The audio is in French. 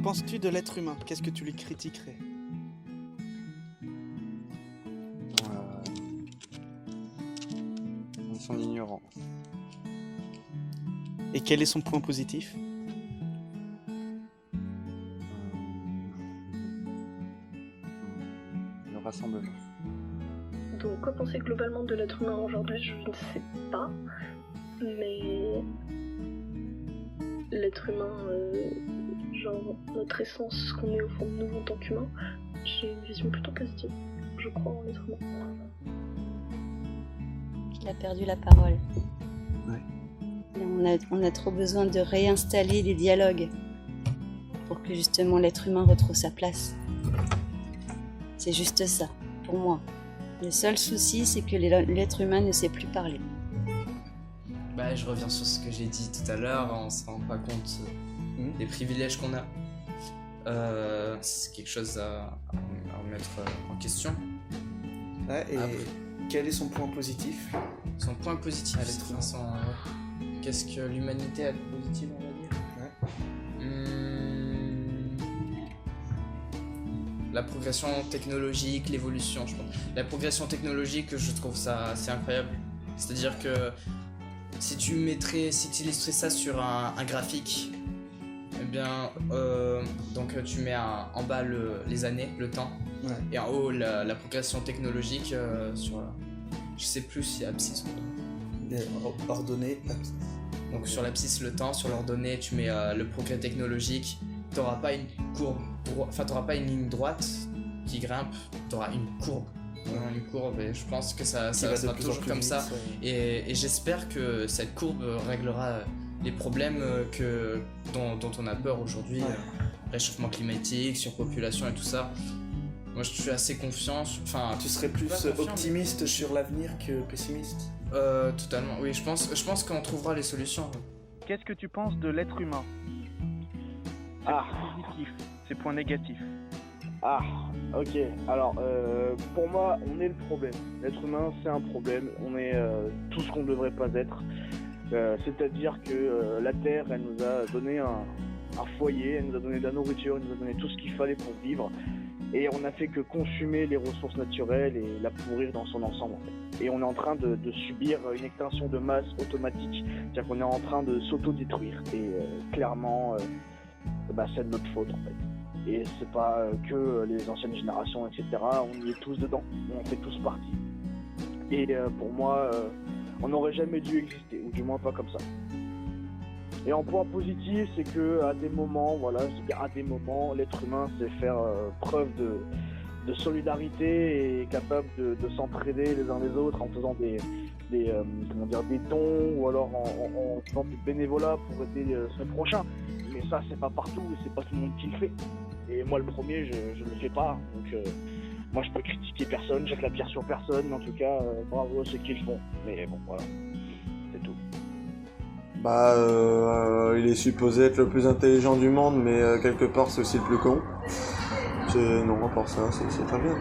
penses-tu de l'être humain? Qu'est-ce que tu lui critiquerais? Son ignorance. Et quel est son point positif? Le rassemblement. Donc, quoi penser globalement de l'être humain aujourd'hui, je ne sais pas. Mais l'être humain, genre notre essence, ce qu'on est au fond de nous en tant qu'humain, j'ai une vision plutôt positive. Je crois en l'être humain. Il a perdu la parole. Ouais. On a trop besoin de réinstaller les dialogues pour que justement l'être humain retrouve sa place. C'est juste ça, pour moi. Le seul souci, c'est que l'être humain ne sait plus parler. Bah, je reviens sur ce que j'ai dit tout à l'heure, on se rend pas compte des privilèges qu'on a. C'est quelque chose à remettre en question. Ouais, et après, quel est son point positif? Son point positif, à l'être humain. Qu'est-ce que l'humanité a de positif, on va dire? La progression technologique, l'évolution, je pense. La progression technologique, je trouve ça assez incroyable. C'est-à-dire que si tu illustrais ça sur un graphique, eh bien, donc tu mets en bas les années, le temps, et en haut la progression technologique sur, je sais plus si abscisse ordonnée. Donc sur l'abscisse le temps, sur l'ordonnée tu mets le progrès technologique. T'auras pas une courbe, t'auras pas une ligne droite qui grimpe, t'auras une courbe. Une courbe, et je pense que ça sera toujours comme ça. Et j'espère que cette courbe réglera les problèmes dont on a peur aujourd'hui, réchauffement climatique, surpopulation et tout ça. Moi je suis assez confiant. Tu serais plus optimiste sur l'avenir que pessimiste? Totalement, oui, je pense qu'on trouvera les solutions. Qu'est-ce que tu penses de l'être humain? Positif, ses points négatifs. Ok. Alors, pour moi, on est le problème. L'être humain, c'est un problème. On est tout ce qu'on ne devrait pas être. C'est-à-dire que la Terre, elle nous a donné un foyer, elle nous a donné de la nourriture, elle nous a donné tout ce qu'il fallait pour vivre. Et on n'a fait que consumer les ressources naturelles et la pourrir dans son ensemble, en fait. Et on est en train de subir une extinction de masse automatique. C'est-à-dire qu'on est en train de s'auto-détruire. Et clairement, c'est de notre faute, en fait. Et c'est pas que les anciennes générations, etc. On y est tous dedans, on en fait tous partie. Et pour moi, on n'aurait jamais dû exister, ou du moins pas comme ça. Et en point positif, c'est que à des moments, l'être humain sait faire preuve de solidarité et est capable de s'entraider les uns les autres en faisant des dons ou alors en faisant du bénévolat pour aider son prochain. Mais ça, c'est pas partout et c'est pas tout le monde qui le fait. Et moi, le premier, je le fais pas. Donc, moi, je peux critiquer personne, jette la pierre sur personne. Mais en tout cas, bravo à ceux qui le font. Mais bon, voilà, c'est tout. Il est supposé être le plus intelligent du monde, mais quelque part, c'est aussi le plus con. Non, à part ça, c'est très bien.